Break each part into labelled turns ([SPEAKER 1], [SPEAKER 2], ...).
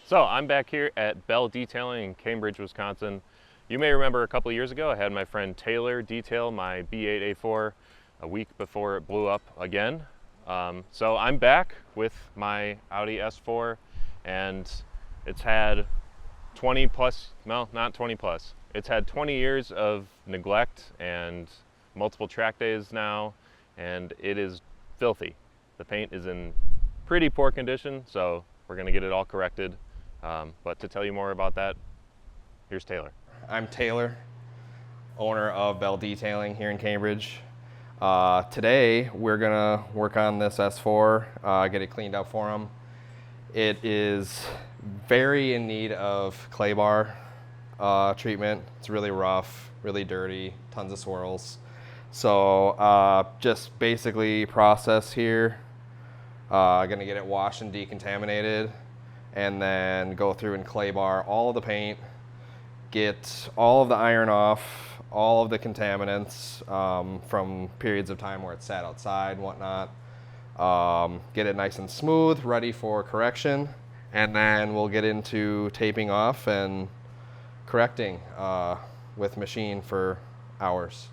[SPEAKER 1] So I'm back here at Bèl Detailing in Cambridge, Wisconsin. You may remember a couple years ago I had my friend Taylor detail my B8A4 a week before it blew up again. So I'm back with my Audi S4, and it's had 20 plus, well, not 20 plus. It's had 20 years of neglect and multiple track days now, and it is filthy. The paint is in pretty poor condition, so we're gonna get it all corrected. But to tell you more about that, here's Taylor.
[SPEAKER 2] I'm Taylor, owner of Bèl Detailing here in Cambridge. Today we're gonna work on this S4, get it cleaned up for them. It is very in need of clay bar treatment. It's really rough, really dirty, tons of swirls. So just basically process here. Gonna get it washed and decontaminated, and then go through and clay bar all of the paint, get all of the iron off, all of the contaminants from periods of time where it sat outside and whatnot. Get it nice and smooth, ready for correction, and then we'll get into taping off and correcting with machine for hours.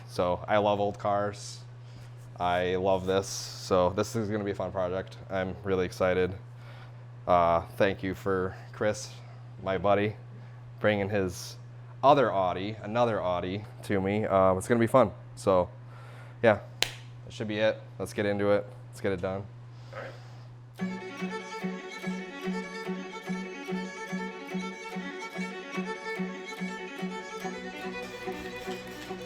[SPEAKER 2] So I love old cars. I love this, so this is going to be a fun project. I'm really excited. Thank you for Chris, my buddy, bringing his another Audi to me. It's going to be fun. So yeah, that should be it. Let's get into it. Let's get it done.
[SPEAKER 1] All right.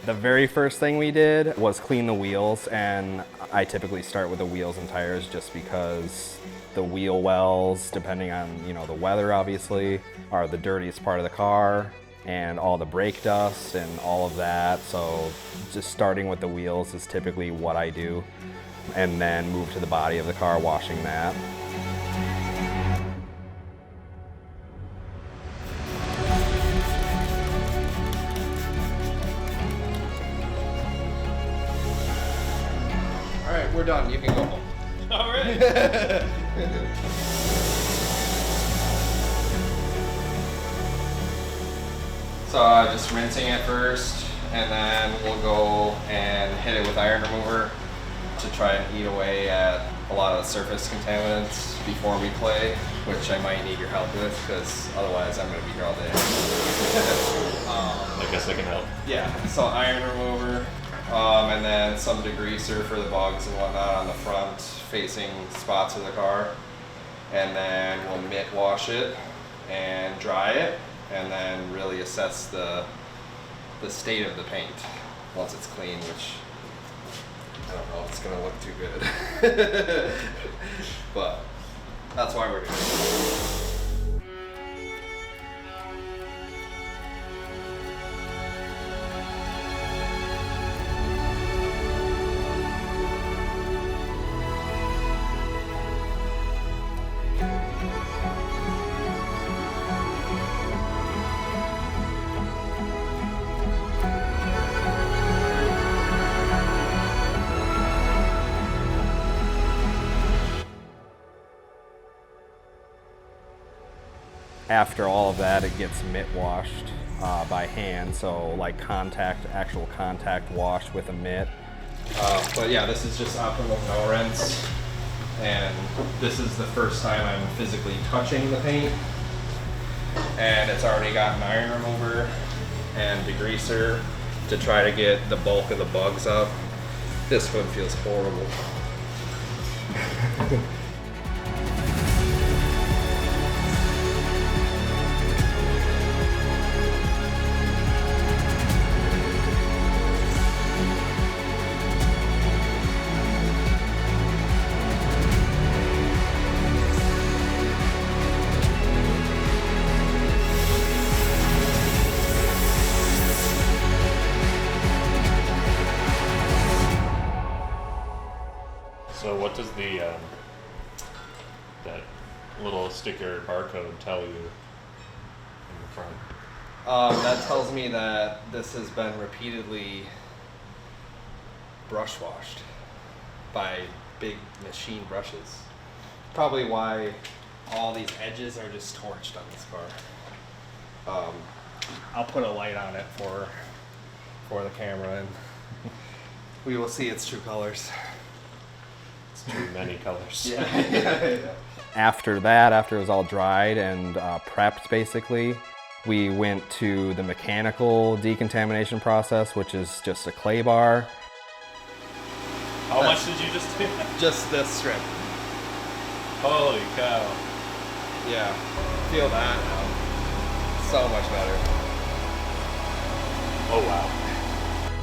[SPEAKER 2] The very first thing we did was clean the wheels, and I typically start with the wheels and tires just because the wheel wells, depending on the weather obviously, are the dirtiest part of the car, and all the brake dust and all of that. So just starting with the wheels is typically what I do, and then move to the body of the car, washing that. All right, we're done. You can go home.
[SPEAKER 1] All right.
[SPEAKER 2] So just rinsing it first, and then we'll go and hit it with iron remover to try and eat away at a lot of the surface contaminants before we play, which I might need your help with because otherwise I'm going to be here all day.
[SPEAKER 1] I guess I can help.
[SPEAKER 2] Yeah, so iron remover, and then some degreaser for the bugs and whatnot on the front facing spots of the car. And then we'll mitt wash it and dry it, and then really assess the state of the paint once it's clean, which I don't know if it's gonna look too good. But that's why we're doing it. After all of that, it gets mitt washed by hand, so like actual contact wash with a mitt. But yeah, this is just optimal no rinse, and this is the first time I'm physically touching the paint, and it's already got an iron remover and degreaser to try to get the bulk of the bugs up. This hood feels horrible.
[SPEAKER 1] So what does that little sticker barcode tell you in the front?
[SPEAKER 2] That tells me that this has been repeatedly brush washed by big machine brushes. Probably why all these edges are just torched on this car. I'll put a light on it for the camera, and we will see its true colors.
[SPEAKER 1] It's too many colors.
[SPEAKER 2] Yeah. After that, after it was all dried and prepped basically, we went to the mechanical decontamination process, which is just a clay bar.
[SPEAKER 1] How much did you just do?
[SPEAKER 2] Just this strip.
[SPEAKER 1] Holy cow.
[SPEAKER 2] Yeah, feel that now. So much better.
[SPEAKER 1] Oh wow.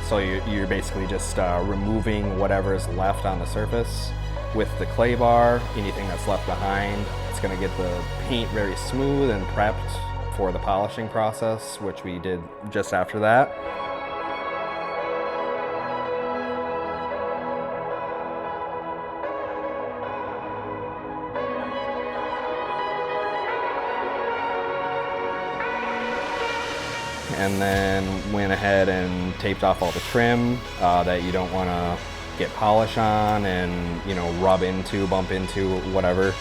[SPEAKER 2] So you're basically just removing whatever is left on the surface with the clay bar, anything that's left behind. It's gonna get the paint very smooth and prepped for the polishing process, which we did just after that. And then went ahead and taped off all the trim that you don't want to get polish on and, you know, rub into, bump into, whatever.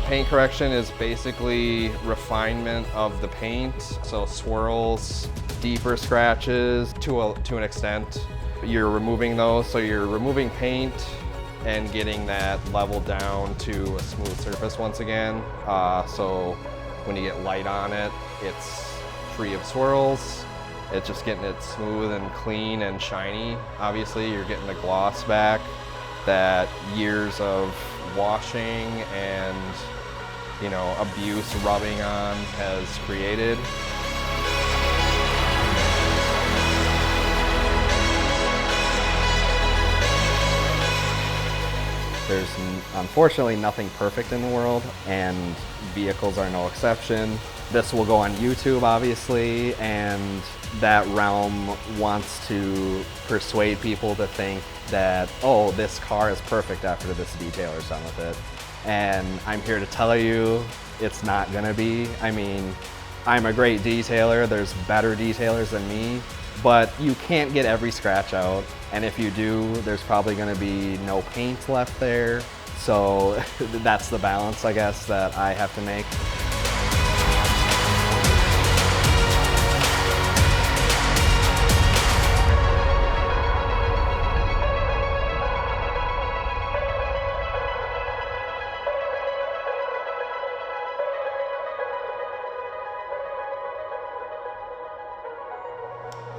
[SPEAKER 2] Paint correction is basically refinement of the paint, so swirls, deeper scratches to an extent. You're removing those, so you're removing paint and getting that level down to a smooth surface once again. So when you get light on it, it's free of swirls. It's just getting it smooth and clean and shiny. Obviously, you're getting the gloss back that years of washing and, you know, abuse rubbing on has created. There's unfortunately nothing perfect in the world, and vehicles are no exception. This will go on YouTube, obviously, and that realm wants to persuade people to think that, oh, this car is perfect after this detailer's done with it. And I'm here to tell you it's not gonna be. I mean, I'm a great detailer, there's better detailers than me, but you can't get every scratch out. And if you do, there's probably gonna be no paint left there. So that's the balance, I guess, that I have to make.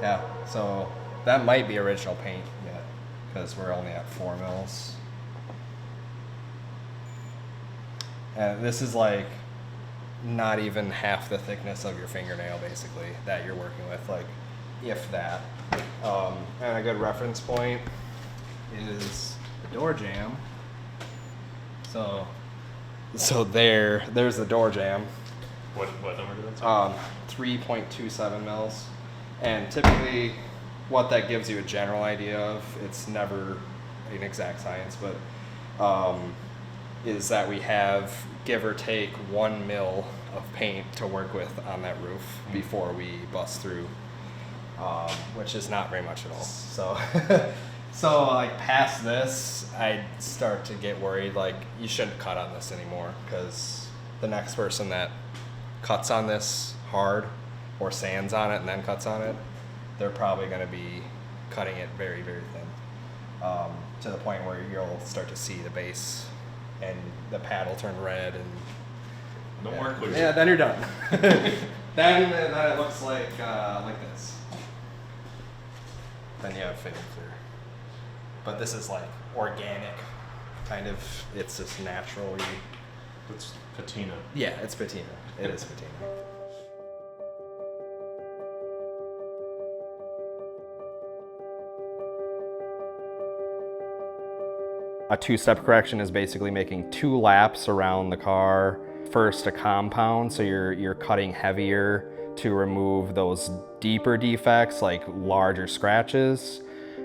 [SPEAKER 2] Yeah, so that might be original paint yet, because we're only at 4 mils. And this is like not even half the thickness of your fingernail, basically, that you're working with, like, if that. And a good reference point is the door jamb. So there's the door jamb.
[SPEAKER 1] What number did that say?
[SPEAKER 2] 3.27 mils. And typically what that gives you a general idea of, it's never an exact science, but is that we have, give or take, 1 mil of paint to work with on that roof before we bust through, which is not very much at all. So, so like past this, I'd start to get worried, like, you shouldn't cut on this anymore, because the next person that cuts on this hard or sands on it and then cuts on it, they're probably going to be cutting it very, very thin, to the point where you'll start to see the base and the pad will turn red and
[SPEAKER 1] No more clear.
[SPEAKER 2] yeah, then you're done. then it looks like this. Then you have fade clear. But this is like organic, kind of. It's just naturally.
[SPEAKER 1] It's patina.
[SPEAKER 2] Yeah, it's patina. It is patina. A two-step correction is basically making 2 laps around the car first a compound, so you're cutting heavier to remove those deeper defects like larger scratches,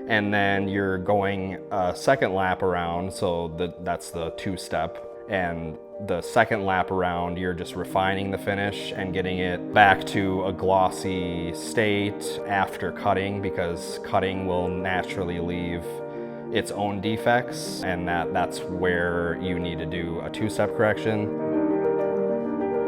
[SPEAKER 2] and then you're going a second lap around, so that's the two-step. And the second lap around, you're just refining the finish and getting it back to a glossy state after cutting, because cutting will naturally leave its own defects, and that's where you need to do a two-step correction.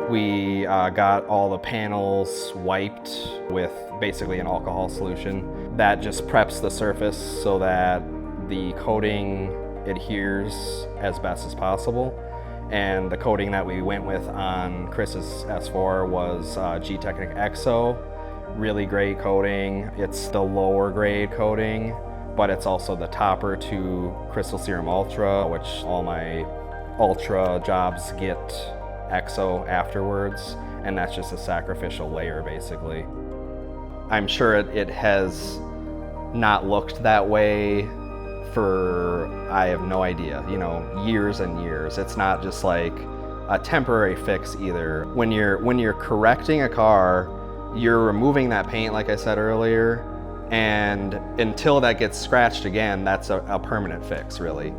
[SPEAKER 2] We got all the panels wiped with basically an alcohol solution. That just preps the surface so that the coating adheres as best as possible. And the coating that we went with on Chris's S4 was G-Technic Exo. Really great coating. It's the lower grade coating, but it's also the topper to Crystal Serum Ultra, which all my Ultra jobs get Exo afterwards, and that's just a sacrificial layer basically. I'm sure it has not looked that way for, I have no idea, years and years. It's not just like a temporary fix either. When you're correcting a car, you're removing that paint like I said earlier, and until that gets scratched again, that's a permanent fix really.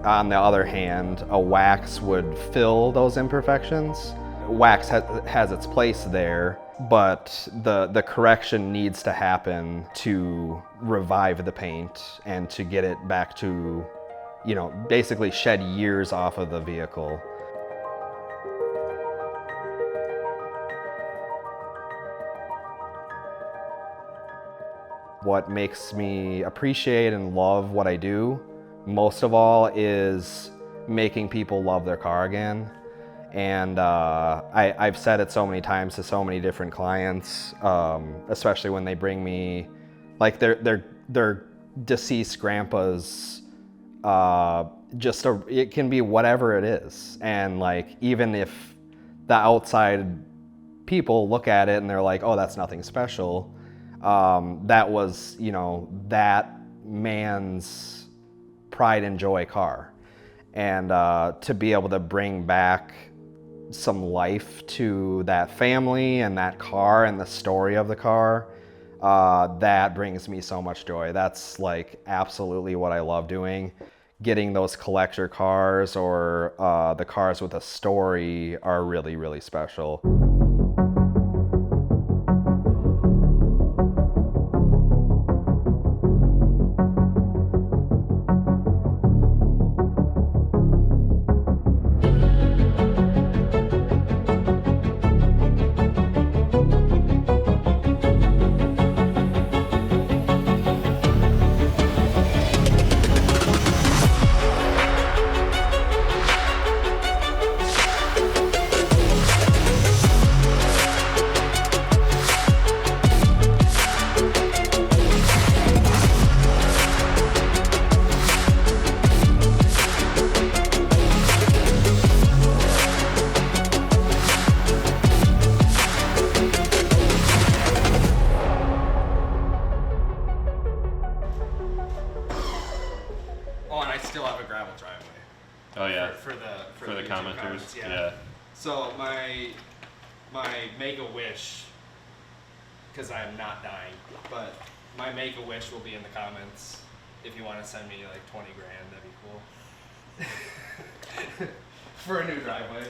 [SPEAKER 2] On the other hand, a wax would fill those imperfections. Wax has its place there, but the correction needs to happen to revive the paint and to get it back to, basically shed years off of the vehicle. What makes me appreciate and love what I do most of all is making people love their car again. And I've said it so many times to so many different clients, especially when they bring me like their deceased grandpa's, it can be whatever it is. And like, even if the outside people look at it and they're like, oh, that's nothing special, that was, that man's pride and joy car. And to be able to bring back some life to that family and that car and the story of the car, that brings me so much joy. That's like absolutely what I love doing. Getting those collector cars or the cars with a story are really, really special. Oh, and I still have a gravel driveway.
[SPEAKER 1] Oh yeah.
[SPEAKER 2] For the
[SPEAKER 1] commenters.
[SPEAKER 2] Comments,
[SPEAKER 1] Yeah.
[SPEAKER 2] So my make a wish, because I am not dying, but my make a wish will be in the comments. If you want to send me like 20 grand, that'd be cool. For a new driveway.